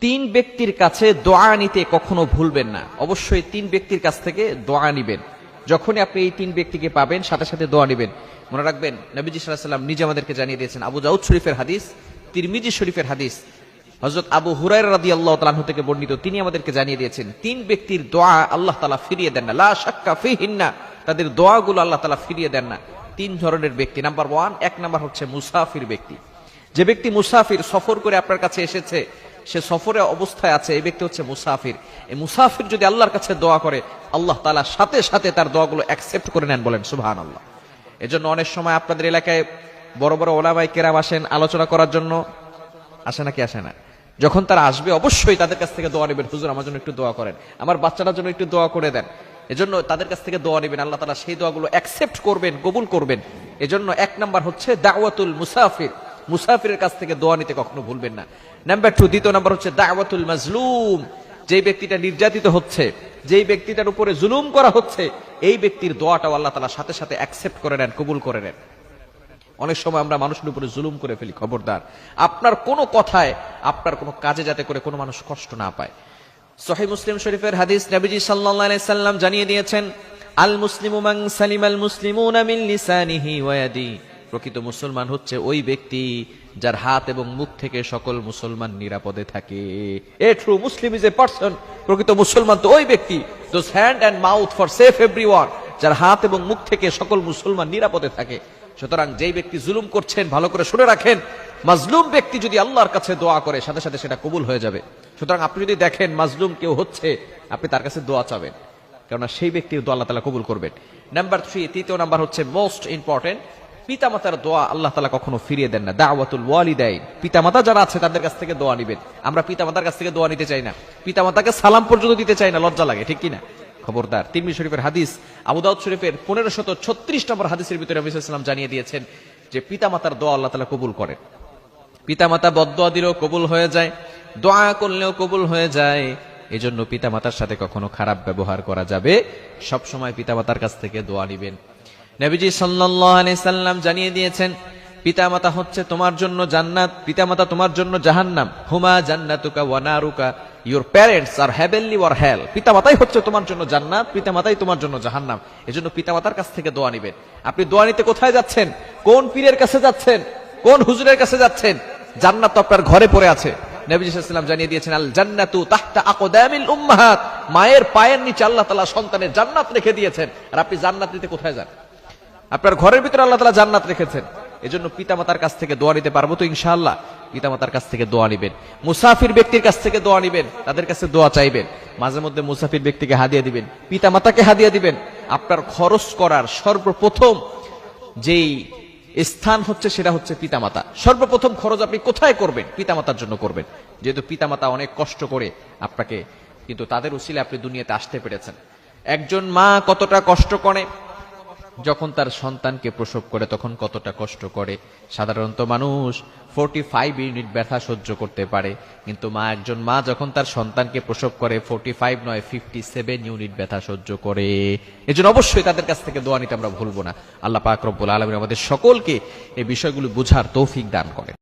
তিন ব্যক্তির কাছে দোয়া নিতে কখনো ভুলবেন না। অবশ্যই তিন ব্যক্তির কাছ থেকে দোয়া নিবেন। যখনই আপনি এই তিন ব্যক্তিকে পাবেন সাথে সাথে দোয়া নিবেন। মনে রাখবেন নবীজি সাল্লাল্লাহু আলাইহি ওয়াসাল্লাম নিজে আমাদেরকে জানিয়ে দিয়েছেন, আবু দাউদ শরীফের হাদিস, তিরমিজি শরীফের হাদিস, হযরত আবু হুরায়রা রাদিয়াল্লাহু তাআলা আনহু থেকে বর্ণিত, তিনি আমাদেরকে জানিয়ে দিয়েছেন তিন ব্যক্তির দোয়া আল্লাহ তাআলা ফিরিয়ে দেন না, লা শাক্কা ফিহিন্না, তাদের দোয়াগুলো আল্লাহ তাআলা ফিরিয়ে দেন না। তিন ধরনের ব্যক্তি। নাম্বার 1, এক নাম্বার হচ্ছে মুসাফির ব্যক্তি। যে ব্যক্তি মুসাফির, সফর করে আপনার কাছে এসেছে, সে সফরে অবস্থায় আছে, এই ব্যক্তি হচ্ছে মুসাফির। এই মুসাফির যদি আল্লাহর কাছে দোয়া করে, আল্লাহ তাআলা সাথে সাথে তার দোয়াগুলো অ্যাকসেপ্ট করে নেন, বলেন সুবহানাল্লাহ। এজন্য অনেক সময় আপনাদের এলাকায় বড় বড় ওলামায়ে কেরাম আসেন আলোচনা করার জন্য, আসে নাকি আসে না? যখন তারা আসবে অবশ্যই তাদের কাছ থেকে দোয়া নেবেন, হুজুর আমার জন্য একটু দোয়া করেন, আমার বাচ্চাটার জন্য একটু দোয়া করে দেন। এজন্য তাদের কাছ থেকে দোয়া নেবেন, আল্লাহ তাআলা সেই দোয়াগুলো অ্যাকসেপ্ট করবেন, কবুল করবেন। এজন্য এক নাম্বার হচ্ছে দাওয়াতুল মুসাফির, মুসাফিরের কাছ থেকে দোয়া নিতে কখনো ভুলবেন না। নাম্বার 2, দ্বিতীয় নাম্বার হচ্ছে দাওয়াতুল মাজলুম, যেই ব্যক্তিটা নির্যাতিত হচ্ছে, যেই ব্যক্তিটার উপরে জুলুম করা হচ্ছে, এই ব্যক্তির দোয়াটাও আল্লাহ তাআলা সাথে সাথে অ্যাকসেপ্ট করে নেন, কবুল করে নেন। অনেক সময় আমরা মানুষের উপরে জুলুম করে ফেলি, খবরদার আপনার কোনো কথায়, আপনার কোনো কাজে যাতে করে কোনো মানুষ কষ্ট না পায়। সহিহ মুসলিম শরীফের হাদিস, নবীজি সাল্লাল্লাহু আলাইহি সাল্লাম জানিয়ে দিয়েছেন, আল মুসলিমু মান সালিমাল মুসলিমুনা মিন লিসানিহি ওয়া ইয়াদিহি, প্রকৃত মুসলমান হচ্ছে ওই ব্যক্তি যার হাত এবং মুখ থেকে সকল মুসলমান নিরাপদে থাকে। A true Muslim is a person, প্রকৃত মুসলমান তো ওই ব্যক্তি, those hand and mouth for safe everyone, যার হাত এবং মুখ থেকে সকল মুসলমান নিরাপদে থাকে। সুতরাং যেই ব্যক্তি জুলুম করছেন, ভালো করে শুনে রাখেন, মাজলুম ব্যক্তি যদি আল্লাহর কাছে দোয়া করে সাথে সাথে সেটা কবুল হয়ে যাবে। সুতরাং আপনি যদি দেখেন মাজলুম কেউ হচ্ছে, আপনি তার কাছে দোয়া চাবেন, কেননা সেই ব্যক্তির দোয়া আল্লাহ তাআলা কবুল করবেন। নাম্বার 3, তৃতীয় নাম্বার হচ্ছে মোস্ট ইম্পর্টেন্ট, পিতামাতার দোয়া আল্লাহ তাআলা কখনো ফিরিয়ে দেন না। দাওয়াতুল ওয়ালিদাইন, পিতামাতা যারা আছে তাদের কাছ থেকে দোয়া নিবেন। আমরা পিতামাতার কাছ থেকে দোয়া নিতে চাই না, পিতামাতাকে সালাম পর্যন্ত দিতে চাই না, লজ্জা লাগে, ঠিক কিনা? খবরদার। তিরমিজি শরীফের হাদিস, আবু দাউদ শরীফের 1536 নম্বর হাদিসের ভিতরে নবী সাল্লাল্লাহু আলাইহি ওয়াসাল্লাম জানিয়ে দিয়েছেন যে পিতামাতার দোয়া আল্লাহ তাআলা কবুল করেন। পিতামাতা বদদোয়া দিলেও কবুল হয়ে যায়, দোয়া করলেও কবুল হয়ে যায়। এজন্য পিতামাতার সাথে কখনো খারাপ ব্যবহার করা যাবে, সব সময় পিতামাতার কাছ থেকে দোয়া নিবেন। নবীজি সাল্লাল্লাহু আলাইহি সাল্লাম জানিয়ে দিয়েছেন, পিতামাতা হচ্ছে তোমার জন্য জান্নাত, পিতামাতা তোমার জন্য জাহান্নাম। হুমা জান্নাতুকা ওয়া নারুকা, ইউর প্যারেন্টস আর হেভেনলি ওর হেল, পিতামাতাই হচ্ছে তোমার জন্য জান্নাত, পিতামাতাই তোমার জন্য জাহান্নাম। এজন্য পিতামাতার কাছ থেকে দোয়া নিবেন। আপনি দোয়া নিতে কোথায় যাচ্ছেন? কোন পীরের কাছে যাচ্ছেন? কোন হুজুরের কাছে যাচ্ছেন? জান্নাত তো আপনার ঘরে পড়ে আছে। নবী সাল্লাল্লাহু আলাইহি ওয়াসাল্লাম জানিয়ে দিয়েছেন, আল জান্নাতু তাহতা আকদামিল উম্মাহাত, মায়ের পায়ের নিচে আল্লাহ তাআলা সন্তানের জান্নাত রেখে দিয়েছেন। আর আপনি জান্নাত নিতে কোথায় যান? আপনার ঘরের ভিতরে আল্লাহ তাআলা জান্নাত রেখেছেন। এজন্য পিতামাতার কাছ থেকে দোয়া নিতে পারবো তো ইনশাআল্লাহ? পিতামাতার কাছ থেকে দোয়া নিবেন। মুসাফির ব্যক্তির কাছ থেকে দোয়া নিবেন, তাদের কাছে দোয়া চাইবেন। মাঝে মধ্যে মুসাফির ব্যক্তিকে হাদিয়া দিবেন, পিতামাতাকে হাদিয়া দিবেন। আপনার খরচ করার সর্বপ্রথম যেই স্থান হচ্ছে সেটা হচ্ছে পিতামাতা। সর্বপ্রথম খরচ আপনি কোথায় করবেন? পিতামাতার জন্য করবেন। যেহেতু পিতামাতা অনেক কষ্ট করে আপনাকে, কিন্তু তাদের উসিলে আপনি দুনিয়াতে আসতে পেরেছেন। একজন মা কতটা কষ্ট করে, যখন তার সন্তানকে প্রসব করে তখন কতটা কষ্ট করে। সাধারণত মানুষ 45 ইউনিট ব্যথা সহ্য করতে পারে, কিন্তু একজন মা যখন তার সন্তানকে প্রসব করে 45 নয় 57 ইউনিট ব্যথা সহ্য করে। এজন্য অবশ্যই তাদের কাছ থেকে দোয়া নিতে আমরা ভুলবো না। আল্লাহ পাক রব্বুল আলামিন আমাদের সকলকে এই বিষয়গুলো বুঝার তৌফিক দান করেন।